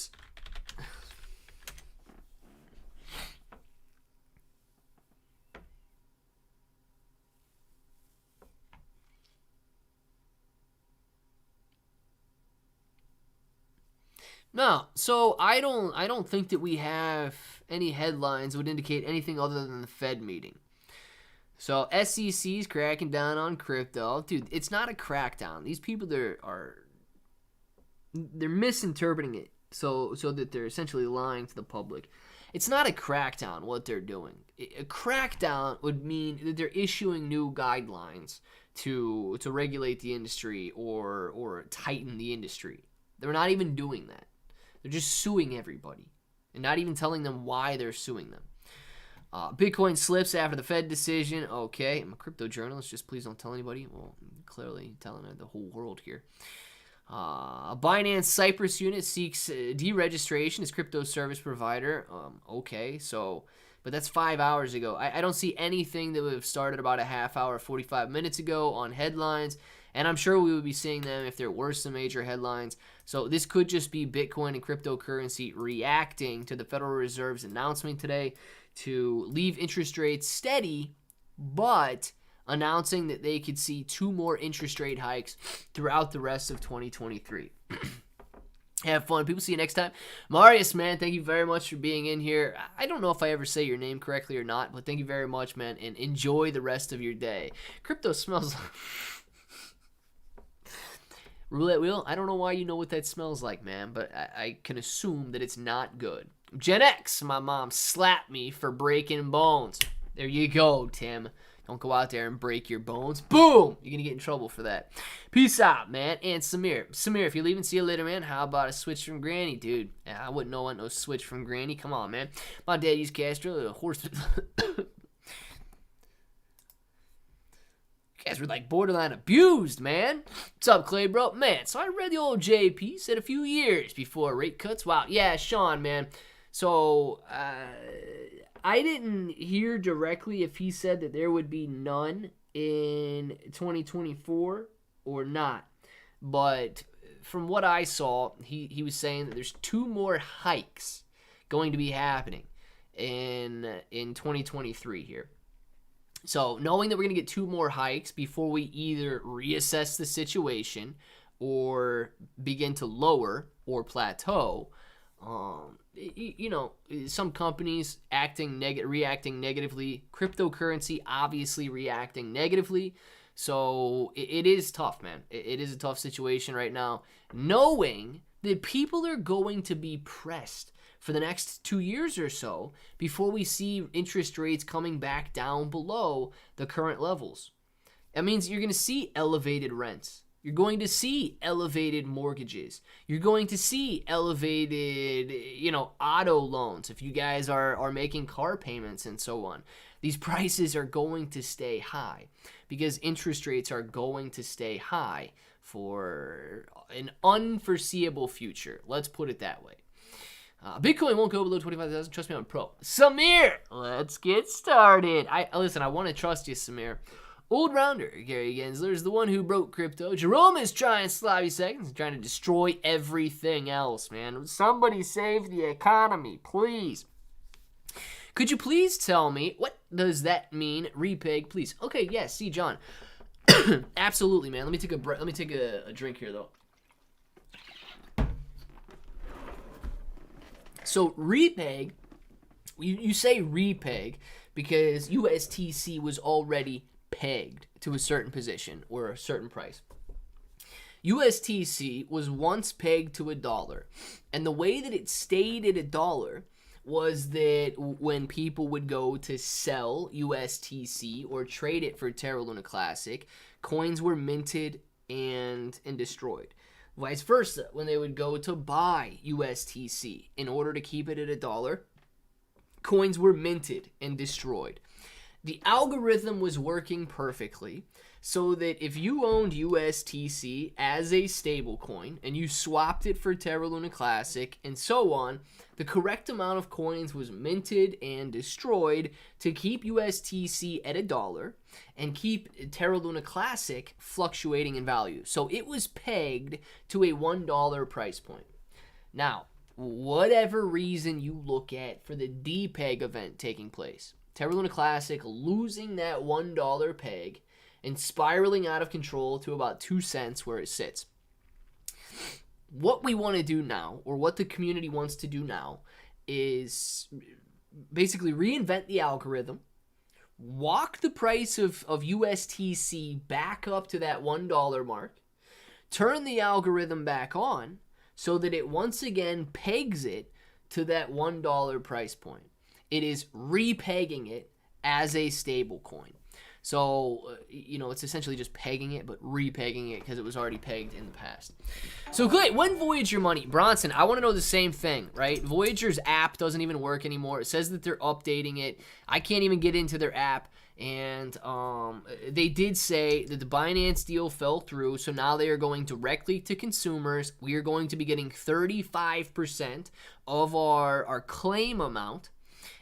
Speaker 1: No, so I don't think that we have any headlines that would indicate anything other than the Fed meeting. So SEC's cracking down on crypto. Dude, it's not a crackdown. These people they're misinterpreting it so that they're essentially lying to the public. It's not a crackdown what they're doing. A crackdown would mean that they're issuing new guidelines to regulate the industry or tighten the industry. They're not even doing that. They're just suing everybody and not even telling them why they're suing them. Bitcoin slips after the Fed decision. Okay, I'm a crypto journalist. Just please don't tell anybody. Well, I'm clearly telling the whole world here. Binance Cyprus unit seeks deregistration as crypto service provider. Okay, but that's 5 hours ago. I don't see anything that would have started about a half hour, 45 minutes ago on headlines. And I'm sure we would be seeing them if there were some major headlines. So this could just be Bitcoin and cryptocurrency reacting to the Federal Reserve's announcement today to leave interest rates steady, but announcing that they could see 2 more interest rate hikes throughout the rest of 2023. Have fun. People, see you next time. Marius, man, thank you very much for being in here. I don't know if I ever say your name correctly or not, but thank you very much, man, and enjoy the rest of your day. Crypto smells roulette wheel, I don't know why you know what that smells like, man, but I can assume that it's not good. Gen X, my mom slapped me for breaking bones. There you go, Tim. Don't go out there and break your bones. Boom! You're going to get in trouble for that. Peace out, man. And Samir. Samir, if you're leaving, see you later, man. How about a switch from Granny, dude? I wouldn't know no switch from Granny. Come on, man. My dad used Castro, a horse. You guys were like borderline abused, man. What's up, Clay, bro? Man, so I read the old JP, said a few years before rate cuts. Wow, yeah, Sean, man. So, I didn't hear directly if he said that there would be none in 2024 or not. But from what I saw, he was saying that there's 2 more hikes going to be happening in 2023 here. So knowing that we're going to get 2 more hikes before we either reassess the situation or begin to lower or plateau, some companies reacting negatively, cryptocurrency obviously reacting negatively. So it is tough, man. It is a tough situation right now, knowing that people are going to be pressed for the next 2 years or so before we see interest rates coming back down below the current levels. That means you're going to see elevated rents. You're going to see elevated mortgages. You're going to see elevated, auto loans if you guys are making car payments and so on. These prices are going to stay high because interest rates are going to stay high for an unforeseeable future. Let's put it that way. Bitcoin won't go below 25,000. Trust me, I'm pro. Samir, let's get started. I want to trust you, Samir. Old rounder, Gary Gensler, is the one who broke crypto. Jerome is trying sloppy seconds, trying to destroy everything else, man. Somebody save the economy, please. Could you please tell me what does that mean? Repeg, please. Okay, yes, see, John. Absolutely, man. Let me take a drink here, though. So repeg, you say repeg because USTC was already pegged to a certain position or a certain price. USTC was once pegged to $1, and the way that it stayed at $1 was that when people would go to sell USTC or trade it for Terra Luna Classic, coins were minted and destroyed. Vice versa, when they would go to buy USTC in order to keep it at $1, coins were minted and destroyed. The algorithm was working perfectly so that if you owned USTC as a stablecoin and you swapped it for Terra Luna Classic and so on, the correct amount of coins was minted and destroyed to keep USTC at $1 and keep Terra Luna Classic fluctuating in value. So it was pegged to a $1 price point. Now, whatever reason you look at for the depeg event taking place, Terra Luna Classic losing that $1 peg and spiraling out of control to about 2 cents where it sits. What we want to do now, or what the community wants to do now, is basically reinvent the algorithm, walk the price of USTC back up to that $1 mark, turn the algorithm back on so that it once again pegs it to that $1 price point. It is repegging it as a stable coin. So, it's essentially just pegging it, but repegging it because it was already pegged in the past. So, good. When Voyager money? Bronson, I want to know the same thing, right? Voyager's app doesn't even work anymore. It says that they're updating it. I can't even get into their app. And they did say that the Binance deal fell through, so now they are going directly to consumers. We are going to be getting 35% of our claim amount.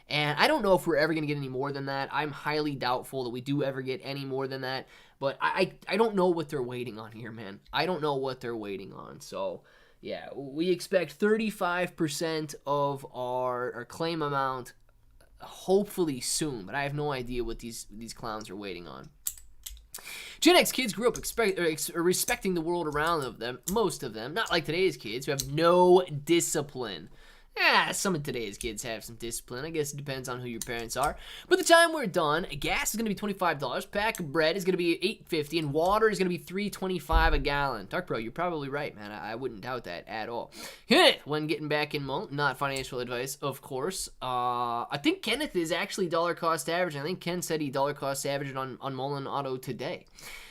Speaker 1: And I don't know if we're ever going to get any more than that. I'm highly doubtful that we do ever get any more than that. But I don't know what they're waiting on here, man. I don't know what they're waiting on. So, yeah, we expect 35% of our claim amount hopefully soon. But I have no idea what these clowns are waiting on. Gen X kids grew up respecting the world around them, most of them. Not like today's kids who have no discipline. Some of today's kids have some discipline. I guess it depends on who your parents are. By the time we're done, gas is going to be $25, pack of bread is going to be $8.50, and water is going to be $3.25 a gallon. Dark Bro, you're probably right, man. I wouldn't doubt that at all. When getting back in Mo, not financial advice, of course. I think Kenneth is actually dollar cost averaging. I think Ken said he dollar cost averaged on Mullen Auto today.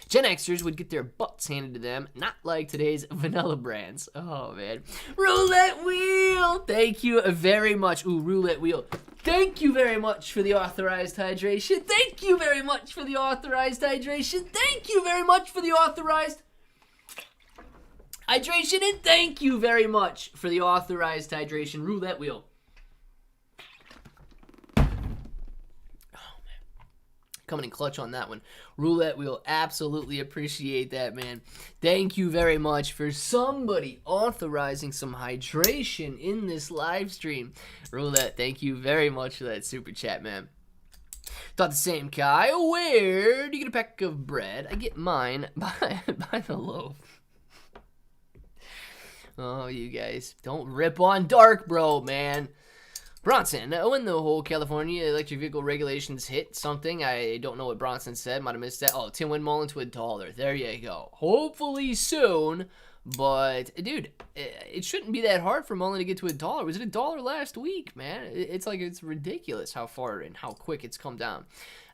Speaker 1: Gen Xers would get their butts handed to them, not like today's vanilla brands. Oh, man. Roulette wheel! Thank you very much. Ooh, roulette wheel. Thank you very much for the authorized hydration. Thank you very much for the authorized hydration. Thank you very much for the authorized hydration. And thank you very much for the authorized hydration. Roulette wheel. Coming in clutch on that one. Roulette wheel, absolutely appreciate that, man. Thank you very much for somebody authorizing some hydration in this live stream. Roulette, thank you very much for that super chat, man. Thought the same, Kai. Where do you get a pack of bread? I get mine by the loaf. Oh, you guys, don't rip on Dark Bro, man. Bronson, when the whole California electric vehicle regulations hit something, I don't know what Bronson said, might have missed that. Oh, Tim Windmullen to $1. There you go. Hopefully soon, but dude, it shouldn't be that hard for Mullen to get to $1. Was it $1 last week, man? It's like, it's ridiculous how far and how quick it's come down.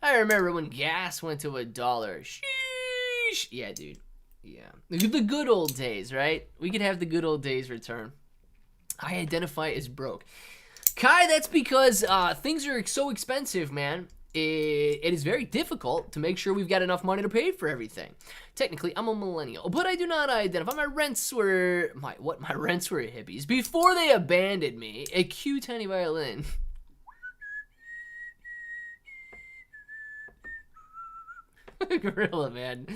Speaker 1: I remember when gas went to $1. Sheesh. Yeah, dude. Yeah. The good old days, right? We could have the good old days return. I identify as broke. Kai, that's because things are so expensive, man. It is very difficult to make sure we've got enough money to pay for everything. Technically, I'm a millennial, but I do not identify. My rents were hippies before they abandoned me. A cute tiny violin. Gorilla, man.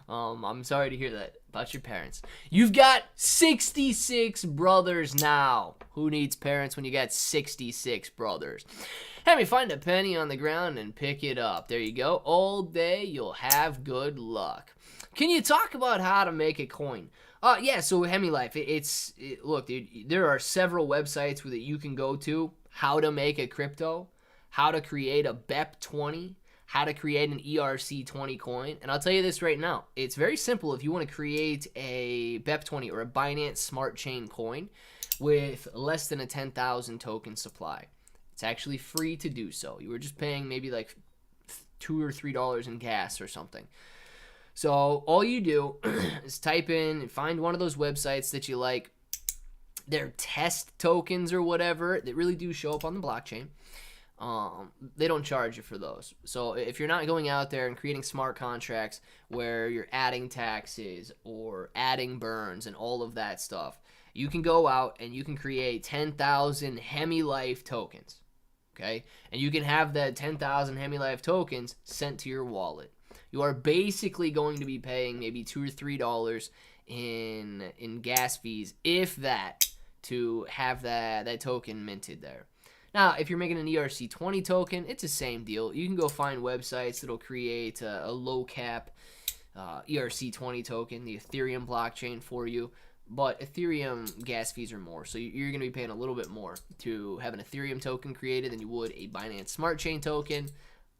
Speaker 1: I'm sorry to hear that about your parents. You've got 66 brothers now. Who needs parents when you got 66 brothers? Have me find a penny on the ground and pick it up. There you go. All day you'll have good luck. Can you talk about how to make a coin? Yeah, so Hemi Life, look, dude, there are several websites that you can go to. How to make a crypto, how to create a BEP20, how to create an ERC20 coin. And I'll tell you this right now. It's very simple if you want to create a BEP20 or a Binance Smart Chain coin with less than a 10,000 token supply. It's actually free to do so. You were just paying maybe like $2 or $3 in gas or something. So all you do is type in and find one of those websites that you like. Their test tokens or whatever that really do show up on the blockchain. They don't charge you for those. So if you're not going out there and creating smart contracts where you're adding taxes or adding burns and all of that stuff, you can go out and you can create 10,000 Hemi Life tokens. Okay? And you can have that 10,000 Hemi Life tokens sent to your wallet. You are basically going to be paying maybe $2 or $3 in gas fees, if that, to have that token minted there. Now, if you're making an ERC20 token, it's the same deal. You can go find websites that'll create a low cap ERC20 token, the Ethereum blockchain for you. But Ethereum gas fees are more, so you're going to be paying a little bit more to have an Ethereum token created than you would a Binance Smart Chain token.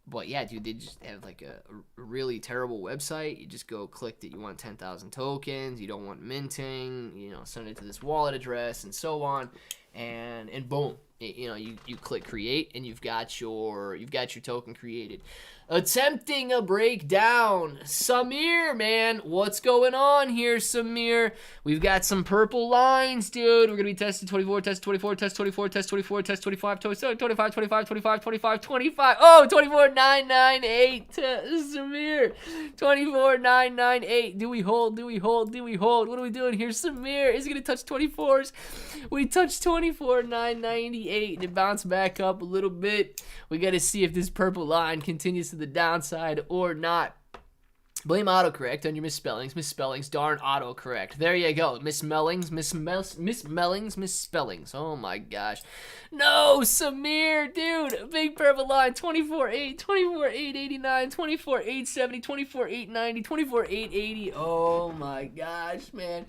Speaker 1: But yeah, dude, they just have like a really terrible website. You just go click that you want 10,000 tokens, you don't want minting, send it to this wallet address and so on, and boom, you click create and you've got your token created. Attempting a breakdown, Samir, man, what's going on here, Samir? We've got some purple lines, dude. We're gonna be testing 24, test 24, test 24, test 24, test 25, 25, 25, 25, 25, 25. Oh, 24,998, Samir. 24,998. Do we hold? Do we hold? Do we hold? What are we doing here, Samir? Is it gonna touch 24s? We touched 24,998 and it bounced back up a little bit. We got to see if this purple line continues to the downside or not. Blame autocorrect on your misspellings. Misspellings, darn autocorrect. There you go. Misspellings. Oh my gosh. No, Samir, dude. Big purple line. 24.8, 24.889, 24.870, 24.890, 24.880. Oh my gosh, man.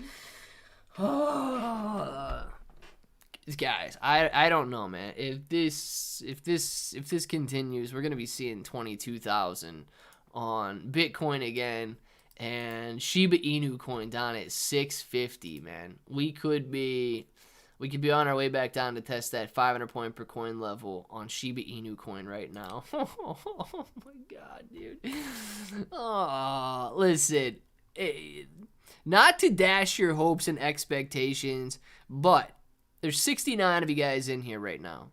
Speaker 1: Guys, I don't know, man. If this continues, we're gonna be seeing 22,000 on Bitcoin again, and Shiba Inu coin down at 650. Man, we could be on our way back down to test that 500 point per coin level on Shiba Inu coin right now. Oh my god, dude. Oh, listen, not to dash your hopes and expectations, but there's 69 of you guys in here right now.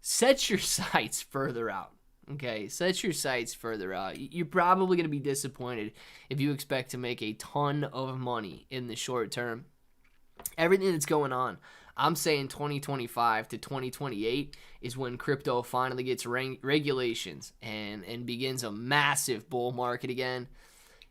Speaker 1: Set your sights further out, okay? Set your sights further out. You're probably going to be disappointed if you expect to make a ton of money in the short term. Everything that's going on, I'm saying 2025 to 2028 is when crypto finally gets regulations and begins a massive bull market again.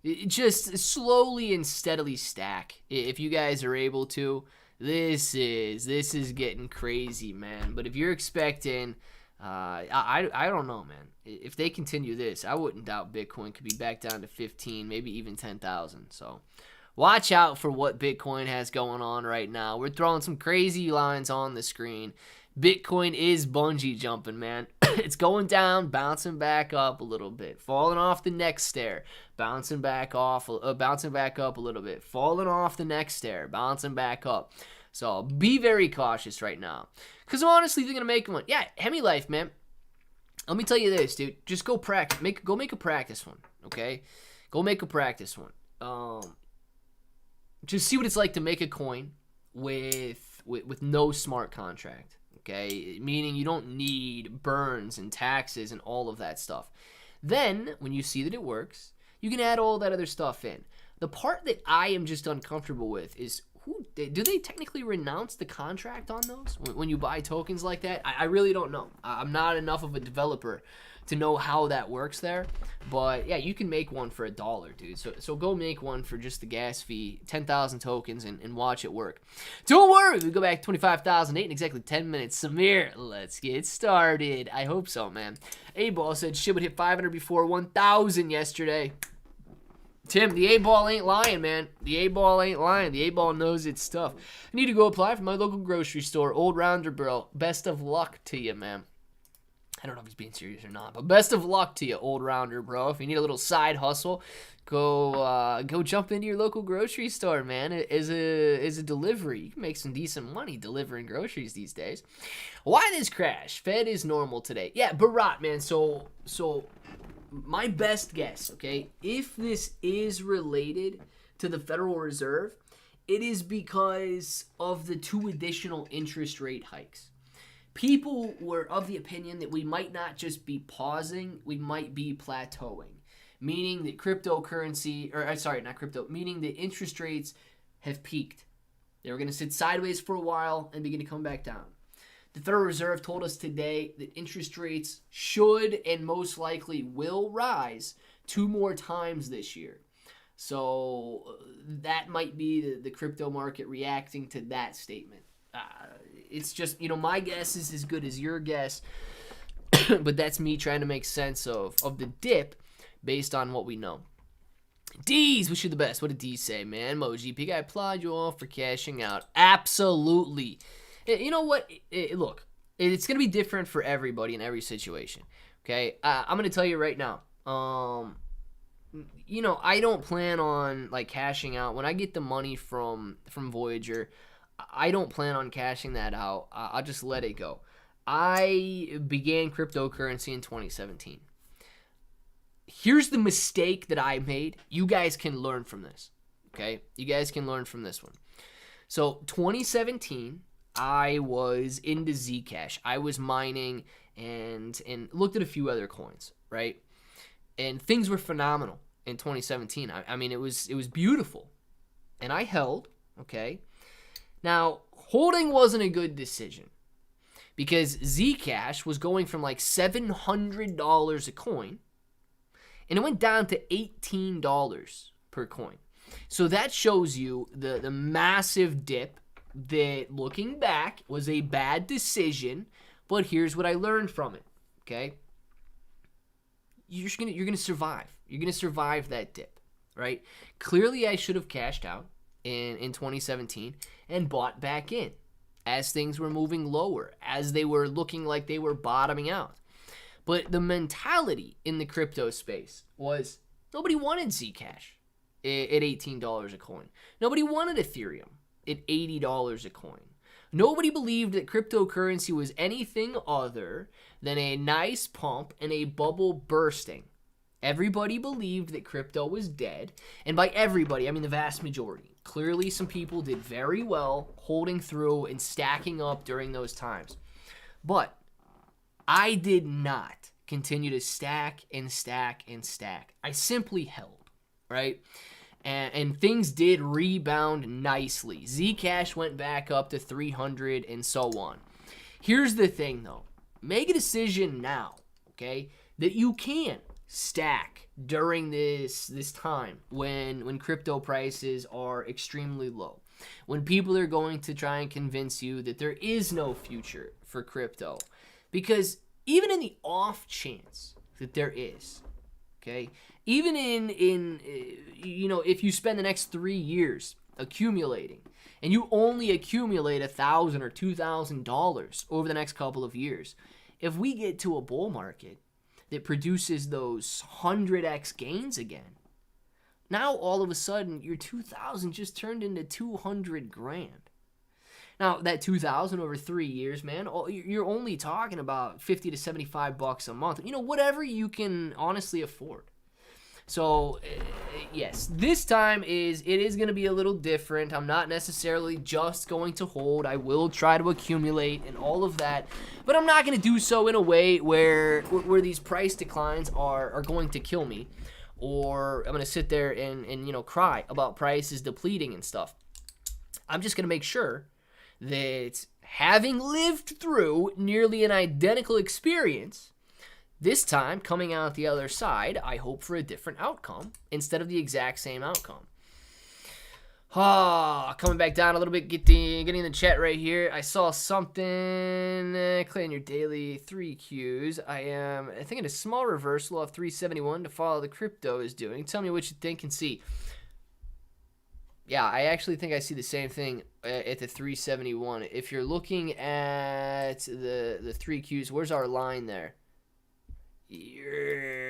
Speaker 1: It just slowly and steadily stack. If you guys are able to, this is getting crazy, man. But if you're expecting, I don't know, man. If they continue this, I wouldn't doubt Bitcoin could be back down to 15, maybe even 10,000. So watch out for what Bitcoin has going on right now. We're throwing some crazy lines on the screen. Bitcoin is bungee jumping, man. It's going down, bouncing back up a little bit, falling off the next stair, bouncing back up a little bit, falling off the next stair, bouncing back up. So be very cautious right now, because honestly, they're gonna make one. Yeah, Hemi Life, man. Let me tell you this, dude. Just go practice. Go make a practice one, okay? Go make a practice one. Just see what it's like to make a coin with no smart contract. Okay, meaning you don't need burns and taxes and all of that stuff. Then, when you see that it works, you can add all that other stuff in. The part that I am just uncomfortable with is do they technically renounce the contract on those when you buy tokens like that? I really don't know. I'm not enough of a developer to know how that works there. But yeah, you can make one for $1, dude. So go make one for just the gas fee, 10,000 tokens, and watch it work. Don't worry, we go back 25,008 in exactly 10 minutes. Samir, let's get started. I hope so, man. A-Ball said Shib would hit 500 before 1,000 yesterday. Tim, the A-Ball ain't lying, man. The A-Ball ain't lying. The A-Ball knows its stuff. I need to go apply for my local grocery store. Old Rounder Bro, best of luck to you, man. I don't know if he's being serious or not, but best of luck to you, Old Rounder Bro. If you need a little side hustle, go jump into your local grocery store, man. As a delivery, you can make some decent money delivering groceries these days. Why this crash? Fed is normal today. Yeah, Barat, man. So my best guess, okay, if this is related to the Federal Reserve, it is because of the 2 additional interest rate hikes. People were of the opinion that we might not just be pausing, we might be plateauing, meaning that meaning that interest rates have peaked. They were going to sit sideways for a while and begin to come back down. The Federal Reserve told us today that interest rates should and most likely will rise 2 more times this year. So that might be the crypto market reacting to that statement. It's just, my guess is as good as your guess, but that's me trying to make sense of the dip based on what we know. D's, wish you the best. What did D say, man? Moji Pig, I applaud you all for cashing out. Absolutely. You know what? Look, it's going to be different for everybody in every situation, okay? I'm going to tell you right now. I don't plan on, cashing out. When I get the money from Voyager, I don't plan on cashing that out. I'll just let it go. I began cryptocurrency in 2017. Here's the mistake that I made. You guys can learn from this, okay? You guys can learn from this one. So 2017, I was into Zcash. I was mining and looked at a few other coins, right? And things were phenomenal in 2017. I mean, it was beautiful. And I held, okay? Now, holding wasn't a good decision because Zcash was going from $700 a coin, and it went down to $18 per coin. So that shows you the massive dip that, looking back, was a bad decision, but here's what I learned from it, okay? You're gonna survive. You're gonna survive that dip, right? Clearly, I should have cashed out in 2017 and bought back in as things were moving lower, as they were looking like they were bottoming out. But the mentality in the crypto space was nobody wanted Zcash at $18 a coin. Nobody wanted Ethereum at $80 a coin. Nobody believed that cryptocurrency was anything other than a nice pump and a bubble bursting. Everybody believed that crypto was dead, and by everybody, I mean the vast majority. Clearly, some people did very well holding through and stacking up during those times. But I did not continue to stack and stack and stack. I simply held, right? And things did rebound nicely. Zcash went back up to 300 and so on. Here's the thing, though. Make a decision now, okay, that you can stack during this time when crypto prices are extremely low, when people are going to try and convince you that there is no future for crypto, because even in the off chance that there is, okay, even in if you spend the next 3 years accumulating and you only accumulate $1,000 or $2,000 over the next couple of years, if we get to a bull market that produces those 100x gains again, now all of a sudden your 2,000 just turned into 200 grand. Now that 2,000 over 3 years, man, you're only talking about $50 to $75 a month. Whatever you can honestly afford. So yes, this time it is going to be a little different. I'm not necessarily just going to hold. I will try to accumulate and all of that, but I'm not going to do so in a way where these price declines are going to kill me, or I'm going to sit there and cry about prices depleting and stuff. I'm just going to make sure that having lived through nearly an identical experience, this time coming out the other side, I hope for a different outcome instead of the exact same outcome. Coming back down a little bit, getting in the chat right here. I saw something, Clay, in your daily 3 Qs. I think in a small reversal of 371 to follow the crypto is doing. Tell me what you think and see. Yeah, I actually think I see the same thing at the 371. If you're looking at the 3 Qs, where's our line there?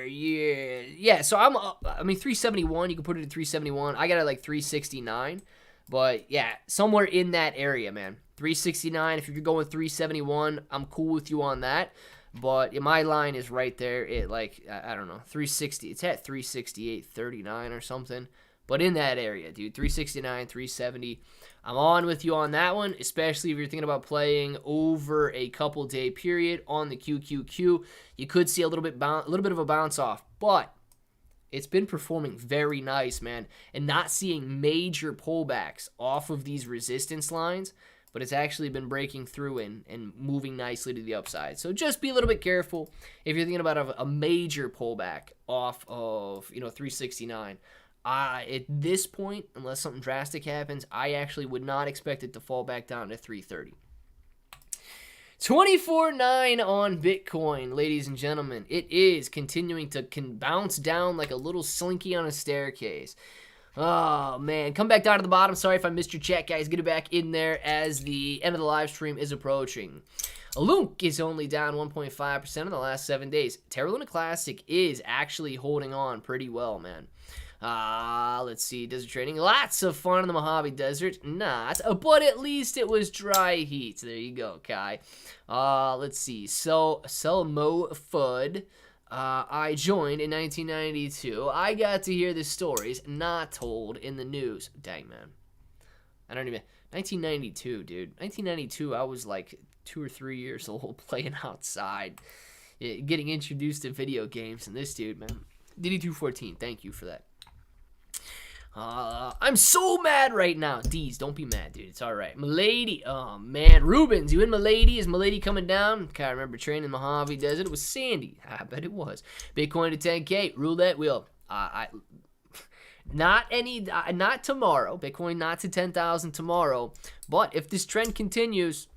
Speaker 1: Yeah. So I mean 371. You can put it at 371. I got it like 369, but yeah, somewhere in that area, man. 369. If you're going 371, I'm cool with you on that. But my line is right there at like I don't know 360. It's at 368.39 or something. But in that area, dude, 369, 370. I'm on with you on that one, especially if you're thinking about playing over a couple day period on the QQQ. You could see a little bit of a bounce off, but it's been performing very nice, man. And not seeing major pullbacks off of these resistance lines, but it's actually been breaking through and moving nicely to the upside. So just be a little bit careful if you're thinking about a major pullback off of 369. At this point, unless something drastic happens, I actually would not expect it to fall back down to 330. 24.9 on Bitcoin, ladies and gentlemen. It is continuing to bounce down like a little slinky on a staircase. Oh, man. Come back down to the bottom. Sorry if I missed your chat, guys. Get it back in there as the end of the live stream is approaching. Lunk is only down 1.5% in the last 7 days. Terra Luna Classic is actually holding on pretty well, man. Let's see, desert trading. Lots of fun in the Mojave Desert. Not, but at least it was dry heat. There you go, Kai. Let's see. So, Mo Fudd. I joined in 1992. I got to hear the stories not told in the news. Dang, man. I don't even... 1992, dude. 1992, I was like 2 or 3 years old playing outside. Getting introduced to video games. And this dude, man. DD214, thank you for that. I'm so mad right now. D's, don't be mad, dude. It's all right. Milady, oh man, Rubens, you in Milady? Is Milady coming down? I remember training in the Mojave Desert. It was sandy. I bet it was. Bitcoin to 10K. Roulette wheel. Not tomorrow. Bitcoin not to 10,000 tomorrow. But if this trend continues,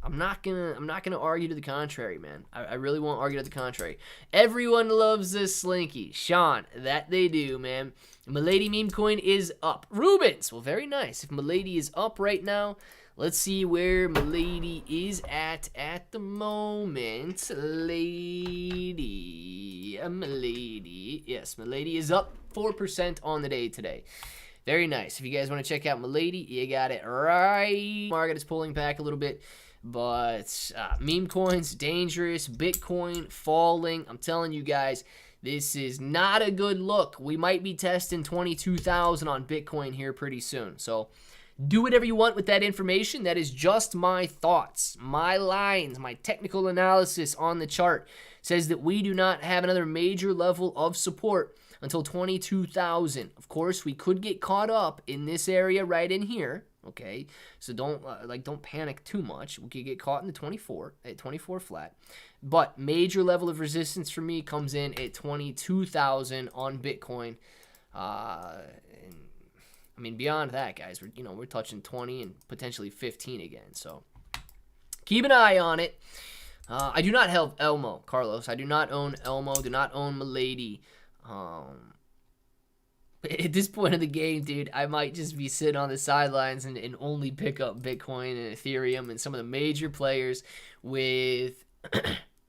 Speaker 1: I'm not gonna argue to the contrary, man. I really won't argue to the contrary. Everyone loves this slinky. Sean, that they do, man. Milady meme coin is up. Rubens, well, very nice. If Milady is up right now, let's see where Milady is at the moment. Milady. Yes, Milady is up 4% on the day today. Very nice. If you guys want to check out Milady, you got it right. Market is pulling back a little bit. But meme coins, dangerous. Bitcoin falling. I'm telling you guys, this is not a good look. We might be testing 22,000 on Bitcoin here pretty soon. So do whatever you want with that information. That is just my thoughts, my lines, my technical analysis on the chart says that we do not have another major level of support until 22,000. Of course, we could get caught up in this area right in here. Okay, so don't panic too much. We could get caught in the 24 at 24 flat, but major level of resistance for me comes in at 22,000 on Bitcoin. And, I mean, beyond that, guys, we're touching 20 and potentially 15 again. So keep an eye on it. I do not have Elmo, Carlos. I do not own Elmo. Do not own Milady. At this point in the game, dude, I might just be sitting on the sidelines and only pick up Bitcoin and Ethereum and some of the major players with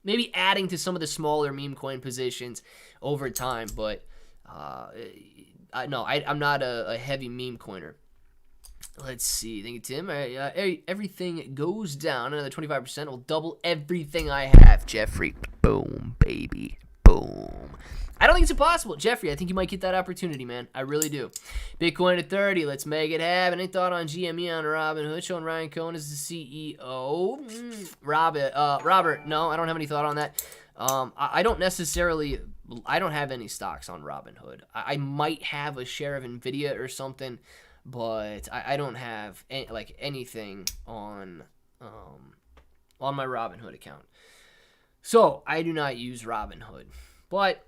Speaker 1: maybe adding to some of the smaller meme coin positions over time. But I'm not a heavy meme coiner. Let's see. Thank you, Tim. Everything goes down. Another 25% will double everything I have. Jeffrey. Boom, baby. Boom. I don't think it's impossible. Jeffrey, I think you might get that opportunity, man. I really do. Bitcoin at 30. Let's make it happen. Any thought on GME on Robinhood? Showing Ryan Cohen as the CEO. Robert, no, I don't have any thought on that. I don't have any stocks on Robinhood. I might have a share of NVIDIA or something. but I don't have anything on my Robinhood account. So I do not use Robinhood, but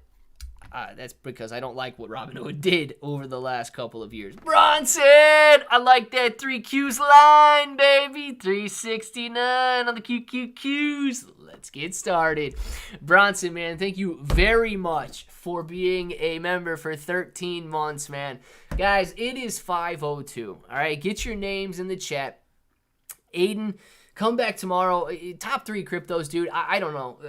Speaker 1: that's because I don't like what Robinhood did over the last couple of years. Bronson, I like that 3Qs line, baby. 369 on the QQQs. Let's get started. Bronson, man, thank you very much for being a member for 13 months, man. Guys, it is 5:02. All right, get your names in the chat. Aiden, come back tomorrow. Top 3 cryptos, dude. I don't know.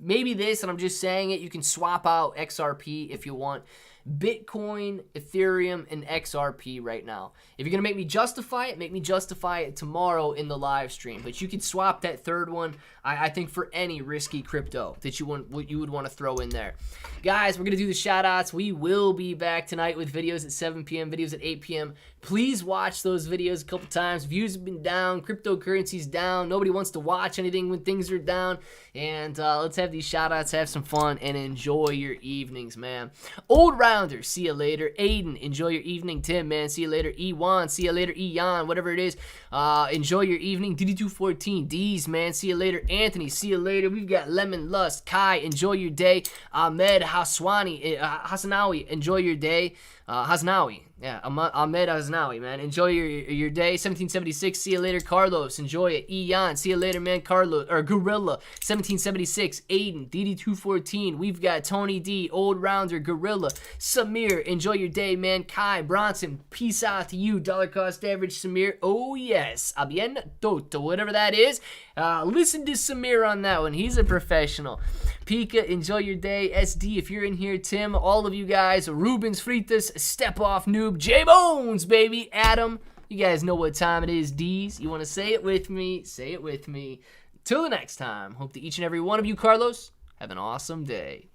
Speaker 1: Maybe this, and I'm just saying it, you can swap out XRP if you want. Bitcoin, Ethereum, and XRP right now. If you're going to make me justify it, make me justify it tomorrow in the live stream. But you could swap that third one, I think, for any risky crypto that you would want to throw in there. Guys, we're going to do the shout-outs. We will be back tonight with videos at 7 p.m., videos at 8 p.m. Please watch those videos a couple times. Views have been down. Cryptocurrency's down. Nobody wants to watch anything when things are down. And let's have these shout-outs, have some fun, and enjoy your evenings, man. Old Rounder, see you later. Aiden, enjoy your evening. Tim, man, see you later. Ewan, see you later. Eon, whatever it is. Enjoy your evening. DD214, D's, man, see you later. Anthony, see you later. We've got Lemon Lust. Kai, enjoy your day. Ahmed Hasanawi, enjoy your day. Hasnawi. Yeah, Ahmed Hasnawi, man. Enjoy your day. 1776, see you later. Carlos, enjoy it. Eon, see you later, man. Carlos, or Gorilla, 1776. Aiden, DD214. We've got Tony D, Old Rounder, Gorilla. Samir, enjoy your day, man. Kai, Bronson, peace out to you. Dollar cost average, Samir. Oh, yes. A bien toto, whatever that is. Listen to Samir on that one. He's a professional. Pika, enjoy your day. SD, if you're in here. Tim, all of you guys. Rubens Fritas, Step Off Noob. J-Bones, baby. Adam, you guys know what time it is. D's, you want to say it with me? Say it with me. Till the next time, hope that each and every one of you, Carlos, have an awesome day.